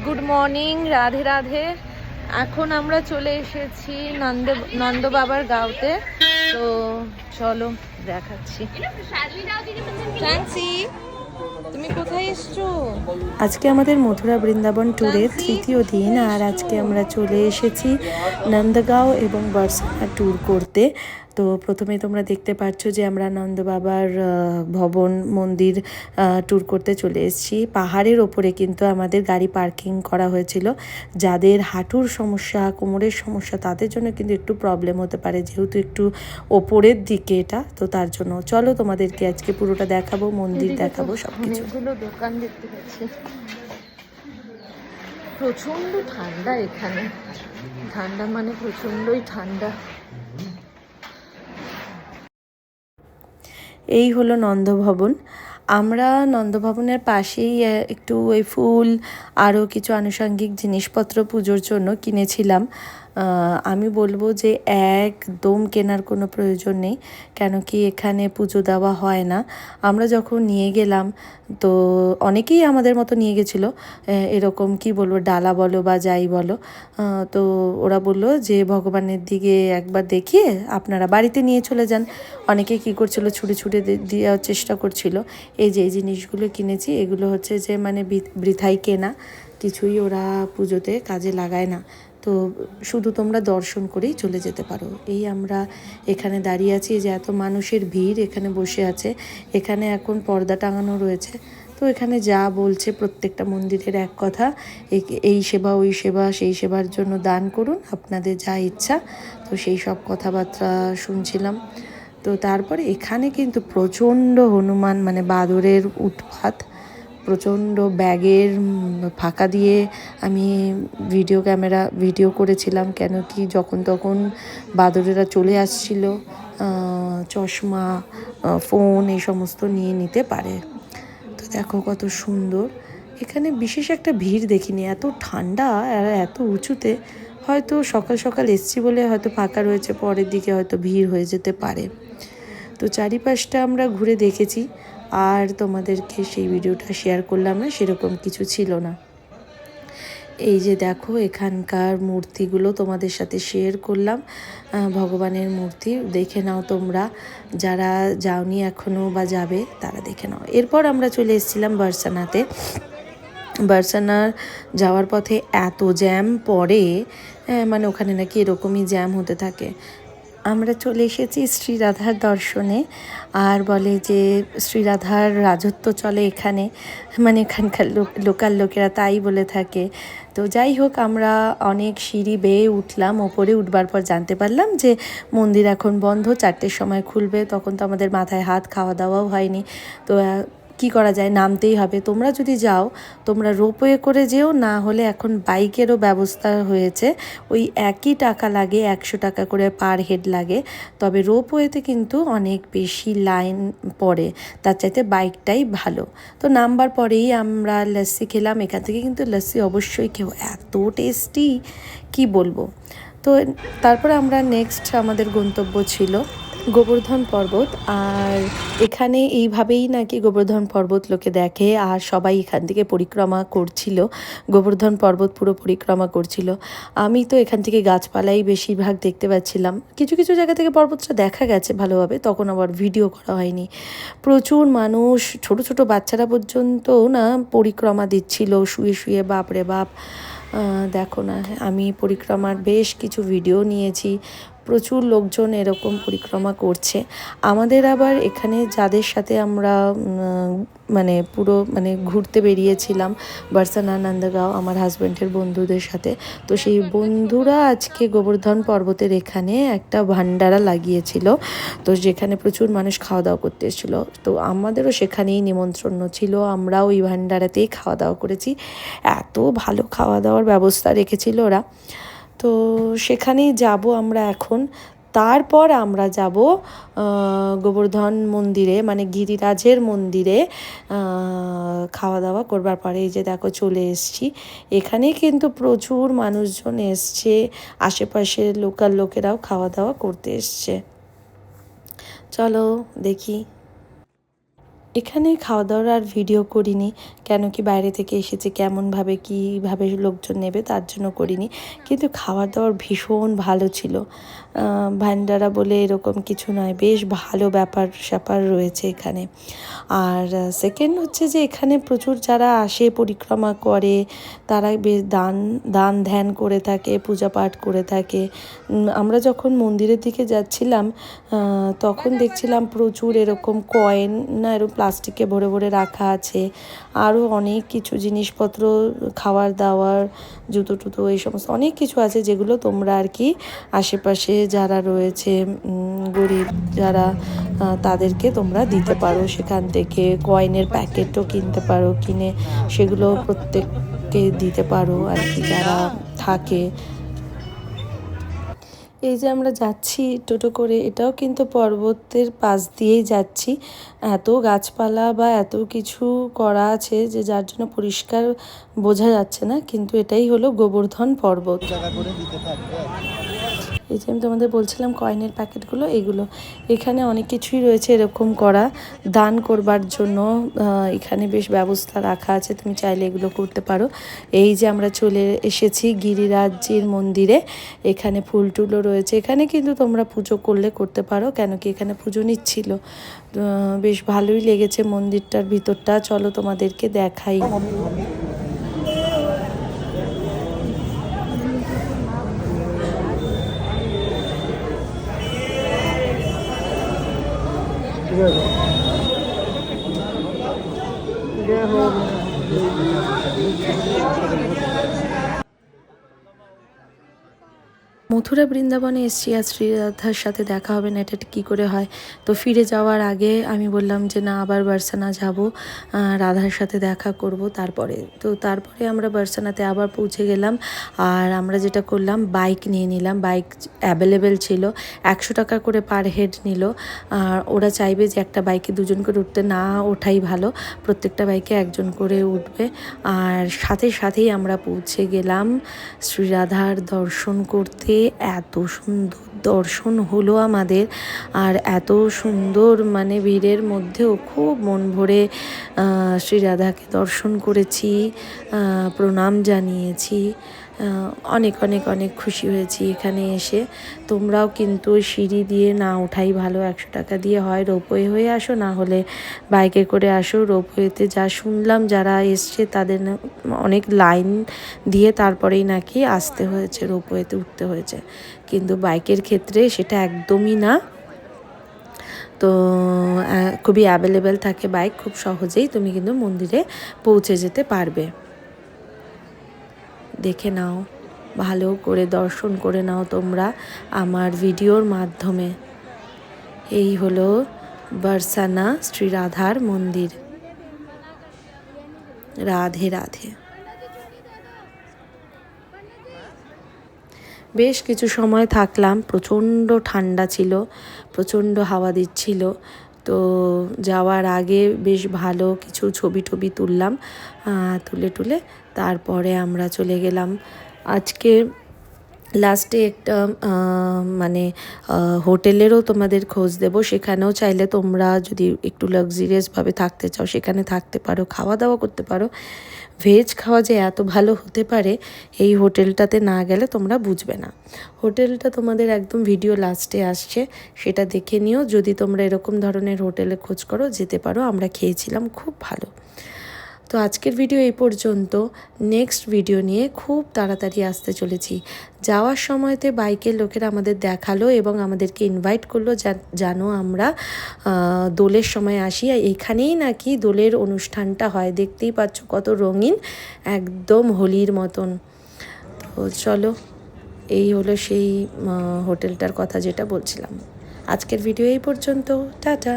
Good morning, Radhe Radhe. এখন আমরা চলে এসেছি নন্দ বাবার গাঁওতে। তো চলো দেখাচ্ছি। তুমি কোথায় এসছো? আজকে আমাদের মথুরা বৃন্দাবন ট্যুরের তৃতীয় দিন, আর আজকে আমরা চলে এসেছি নন্দগাঁও এবং বার্সানা ট্যুর করতে। তো প্রথমে তোমরা দেখতে পাচ্ছ যে আমরা নন্দ বাবার ভবন মন্দির ট্যুর করতে চলে এসেছি। পাহাড়ের ওপরে কিন্তু আমাদের গাড়ি পার্কিং করা হয়েছিল। যাদের হাঁটুর সমস্যা, কোমরের সমস্যা, তাদের জন্য কিন্তু একটু প্রবলেম হতে পারে, যেহেতু একটু ওপরের দিকে এটা। তো তার জন্য চলো তোমাদেরকে আজকে পুরোটা দেখাবো, মন্দির দেখাবো, সব কিছু। অনেকগুলো দোকান দেখতে পাচ্ছি। প্রচন্ড ঠান্ডা এখানে, ঠান্ডা মানে প্রচন্ডই ঠান্ডা। এই হলো নন্দভবন। আমরা নন্দভবনের পাশেই একটু ওই ফুল আরও কিছু আনুষঙ্গিক জিনিসপত্র পুজোর জন্য কিনেছিলাম। আমি বলবো যে একদম কেনার কোনো প্রয়োজন নেই, কেন কি এখানে পুজো দেওয়া হয় না। আমরা যখন নিয়ে গেলাম তো অনেকেই আমাদের মতো নিয়ে গেছিলো, এরকম কি বলবো ডালা বলো বা যাই বলো। তো ওরা বললো যে ভগবানের দিকে একবার দেখিয়ে আপনারা বাড়িতে নিয়ে চলে যান। অনেকে কী করছিল, ছুটে ছুটে দেওয়ার চেষ্টা করছিল। এই যে এই জিনিসগুলো কিনেছি, এগুলো হচ্ছে যে মানে বৃথাই কেনা, কিছুই ওরা পুজোতে কাজে লাগায় না। তো শুধু তোমরা দর্শন করেই চলে যেতে পারো। এই আমরা এখানে দাঁড়িয়ে আছি, যে এত মানুষের ভিড় এখানে বসে আছে। এখানে এখন পর্দা টাঙানো রয়েছে। তো এখানে যা বলছে প্রত্যেকটা মন্দিরের এক কথা, এই সেবা ওই সেবা, সেই সেবার জন্য দান করুন, আপনাদের যা ইচ্ছা। তো সেই সব কথাবার্তা শুনছিলাম। তো তারপরে এখানে কিন্তু প্রচণ্ড হনুমান মানে বাদরের উৎপাত। প্রচণ্ড ব্যাগের ফাঁকা দিয়ে আমি ভিডিও করেছিলাম, কেন কি যখন তখন বাদরেরা চলে আসছিল, চশমা, ফোন এই সমস্ত নিয়ে নিতে পারে। তো দেখো কত সুন্দর। এখানে বিশেষ একটা ভিড় দেখিনি, এত ঠান্ডা আর এত উঁচুতে। হয়তো সকাল সকাল এসছি বলে হয়তো ফাঁকা রয়েছে, পরের দিকে হয়তো ভিড় হয়ে যেতে পারে। তো চারিপাশটা আমরা ঘুরে দেখেছি, আর তোমাদেরকে সেই ভিডিওটা শেয়ার করলাম না, সেরকম কিছু ছিল না। এই যে দেখো এখানকার মূর্তিগুলো তোমাদের সাথে শেয়ার করলাম, ভগবানের মূর্তি দেখে নাও তোমরা, যারা যাওনি এখনও বা যাবে তারা দেখে নাও। এরপর আমরা চলে এসেছিলাম বার্সানাতে। বার্সানার যাওয়ার পথে এত জ্যাম পড়ে, মানে ওখানে নাকি এরকমই জ্যাম হতে থাকে। আমরা চলে এসেছি শ্রীরাধার দর্শনে, আর বলে যে শ্রীরাধার রাজত্ব চলে এখানে, মানে এখানকার লোকাল লোকেরা তাই বলে থাকে। তো যাই হোক, আমরা অনেক সিঁড়ি বেয়ে উঠলাম। ওপরে উঠবার পর জানতে পারলাম যে মন্দির এখন বন্ধ, 4টের সময় খুলবে। তখন তো আমাদের মাথায় হাত, খাওয়া দাওয়াও হয়নি। তো কি করা যায়, নামতেই হবে। তোমরা যদি যাও তোমরা রোপওয়ে করে যেও, না হলে এখন বাইকেরও ব্যবস্থা হয়েছে। ওই একই টাকা লাগে, 100 টাকা করে পার হেড লাগে। তবে রোপওয়েতে কিন্তু অনেক বেশি লাইন পড়ে, তার চাইতে বাইকটাই ভালো। তো নামবার পরেই আমরা লস্যি খেলাম। এখান থেকে কিন্তু লস্যি অবশ্যই খেও, এত টেস্টি কি বলবো। তো তারপরে আমরা নেক্সট আমাদের গন্তব্য ছিল গোবর্ধন পর্বত। আর এখানে এইভাবেই নাকি গোবর্ধন পর্বত লোকে দেখে, আর সবাই এখান থেকে পরিক্রমা করছিল, গোবর্ধন পর্বত পুরো পরিক্রমা করছিল। আমি তো এখান থেকে গাছপালাই বেশিরভাগ দেখতে পাচ্ছিলাম, কিছু কিছু জায়গা থেকে পর্বতটা দেখা গেছে ভালোভাবে, তখন আবার ভিডিও করা হয়নি। প্রচুর মানুষ, ছোট ছোট বাচ্চারা পর্যন্ত না পরিক্রমা দিচ্ছিল শুয়ে শুয়ে, বাপরে বাপ। দেখো না, আমি পরিক্রমার বেশ কিছু ভিডিও নিয়েছি। প্রচুর লোকজন এরকম পরিক্রমা করছে। আমাদের আবার এখানে যাদের সাথে আমরা মানে পুরো মানে ঘুরতে বেরিয়েছিলাম বার্সানা নন্দগাঁও, আমার হাজব্যান্ডের বন্ধুদের সাথে। তো সেই বন্ধুরা আজকে গোবর্ধন পর্বতের এখানে একটা ভান্ডারা লাগিয়েছিল, তো যেখানে প্রচুর মানুষ খাওয়া দাওয়া করতে এসেছিলো। তো আমাদেরও সেখানেই নিমন্ত্রণ ছিল, আমরাও ওই ভান্ডারাতেই খাওয়া দাওয়া করেছি। এত ভালো খাওয়া দাওয়ার ব্যবস্থা রেখেছিল ওরা। তো সেখানেই যাব আমরা এখন। তারপর আমরা যাব গোবর্ধন মন্দিরে, মানে গিরিরাজের মন্দিরে খাওয়া দাওয়া করবার পরে। এই যে দেখো চলে এসছি, এখানে কিন্তু প্রচুর মানুষজন এসছে, আশেপাশের লোকাল লোকেরাও খাওয়া দাওয়া করতে এসছে। চলো দেখি। এখানে খাওয়া দাওয়ার আর ভিডিও করিনি, কেন কি বাইরে থেকে এসেছে, কেমনভাবে কীভাবে লোকজন নেবে তার জন্য করিনি। কিন্তু খাবার দাবার ভীষণ ভালো ছিল। ভান্ডারা বলে এরকম কিছু নয়, বেশ ভালো ব্যাপার স্যাপার রয়েছে এখানে। আর সেকেন্ড হচ্ছে যে এখানে প্রচুর যারা আসে পরিক্রমা করে তারা বেশ দান ধ্যান করে থাকে, পূজা পাঠ করে থাকে। আমরা যখন মন্দিরের দিকে যাচ্ছিলাম তখন দেখছিলাম প্রচুর এরকম কয়েন না এরকম প্লাস্টিকে ভরে ভরে রাখা আছে। আরও অনেক কিছু জিনিসপত্র, খাওয়ার দাওয়ার, জুতো টুতো, এই সমস্ত অনেক কিছু আছে যেগুলো তোমরা আর কি আশেপাশে যারা রয়েছে গরিব যারা তাদেরকে তোমরা দিতে পারো। সেখান থেকে কয়েনের প্যাকেটও কিনতে পারো, কিনে সেগুলো প্রত্যেককে দিতে পারো আর কি যারা থাকে। এই যে আমরা যাচ্ছি টোটো করে, এটাও কিন্তু পর্বতের পাশ দিয়েই যাচ্ছি। এত গাছপালা বা এত কিছু করা আছে যে যার জন্য পরিষ্কার বোঝা যাচ্ছে না, কিন্তু এটাই হলো গোবর্ধন পর্বত। এই যে আমি তোমাদের বলছিলাম কয়েনের প্যাকেটগুলো, এগুলো এখানে অনেক কিছুই রয়েছে এরকম করা দান করবার জন্য। এখানে বেশ ব্যবস্থা রাখা আছে, তুমি চাইলে এগুলো করতে পারো। এই যে আমরা চলে এসেছি গিরিরাজজির মন্দিরে, এখানে ফুল টুলও রয়েছে। এখানে কিন্তু তোমরা পুজো করলে করতে পারো, কেন কি এখানে পুজো নিচ্ছিল। বেশ ভালোই লেগেছে মন্দিরটার ভিতরটা। চলো তোমাদেরকে দেখাই। মথুরা বৃন্দাবনে এসছি, আর শ্রীরাধার সাথে দেখা হবে না এটা কী করে হয়। তো ফিরে যাওয়ার আগে আমি বললাম যে না, আবার বার্সানা যাব, রাধার সাথে দেখা করব। তারপরে আমরা বার্সানাতে আবার পৌঁছে গেলাম। আর আমরা যেটা করলাম, বাইক নিয়ে নিলাম। বাইক অ্যাভেলেবেল ছিল, 100 টাকা করে পার হেড নিল। আর ওরা চাইবে যে একটা বাইকে দুজন করে উঠতে, না ওঠাই ভালো, প্রত্যেকটা বাইকে একজন করে উঠবে। আর সাথেই আমরা পৌঁছে গেলাম শ্রীরাধার দর্শন করতে। এত সুন্দর দর্শন হলো আমাদের, আর এত সুন্দর মানে ভিড়ের মধ্যেও খুব মন ভরে শ্রীরাধাকে দর্শন করেছি, প্রণাম জানিয়েছি। অনেক অনেক অনেক খুশি হয়েছি এখানে এসে। তোমরাও কিন্তু সিঁড়ি দিয়ে না ওঠাই ভালো, 100 টাকা দিয়ে হয় রোপওয়ে হয়ে আসো, না হলে বাইকে করে আসো। রোপওয়েতে যা শুনলাম যারা এসছে তাদের অনেক লাইন দিয়ে তারপরেই নাকি আসতে হয়েছে, রোপওয়েতে উঠতে হয়েছে। কিন্তু বাইকের ক্ষেত্রে সেটা একদমই না। তো খুবই অ্যাভেলেবেল থাকে বাইক, খুব সহজেই তুমি কিন্তু মন্দিরে পৌঁছে যেতে পারবে। দেখে নাও, ভালো করে দর্শন করে নাও তোমরা আমার ভিডিওর মাধ্যমে। এই হলো বার্সানা শ্রীরাধার মন্দির। রাধে রাধে। বেশ কিছু সময় থাকলাম, প্রচণ্ড ঠান্ডা ছিল, প্রচণ্ড হাওয়া দিচ্ছিল। তো যাওয়ার আগে বেশ ভালো কিছু ছবি তুললাম, তুলে তারপরে আমরা চলে গেলাম। আজকে লাস্টে একটা মানে হোটেলেরও তোমাদের খোঁজ দেব, সেখানেও চাইলে তোমরা যদি একটু লাক্সারিয়াসভাবে থাকতে চাও সেখানে থাকতে পারো, খাওয়া দাওয়া করতে পারো। ভেজ খাওয়া যে এত ভালো হতে পারে এই হোটেলটাতে না গেলে তোমরা বুঝবে না। হোটেলটা তোমাদের একদম ভিডিও লাস্টে আসছে, সেটা দেখে নিও। যদি তোমরা এরকম ধরনের হোটেলে খোঁজ করো যেতে পারো, আমরা খেয়েছিলাম, খুব ভালো। তো আজকের ভিডিও এই পর্যন্ত। নেক্সট ভিডিও নিয়ে খুব তাড়াতাড়ি আসতে চলেছি। যাওয়ার সময়তে বাইকের লোকেরা আমাদের দেখালো এবং আমাদেরকে ইনভাইট করলো জানো আমরা দোলের সময় আসি, আর এখানেই নাকি দোলের অনুষ্ঠানটা হয়। দেখতেই পাচ্ছ কত রঙিন, একদম হোলির মতন। তো চলো, এই হলো সেই হোটেলটার কথা যেটা বলছিলাম। আজকের ভিডিও এই পর্যন্ত, টাটা।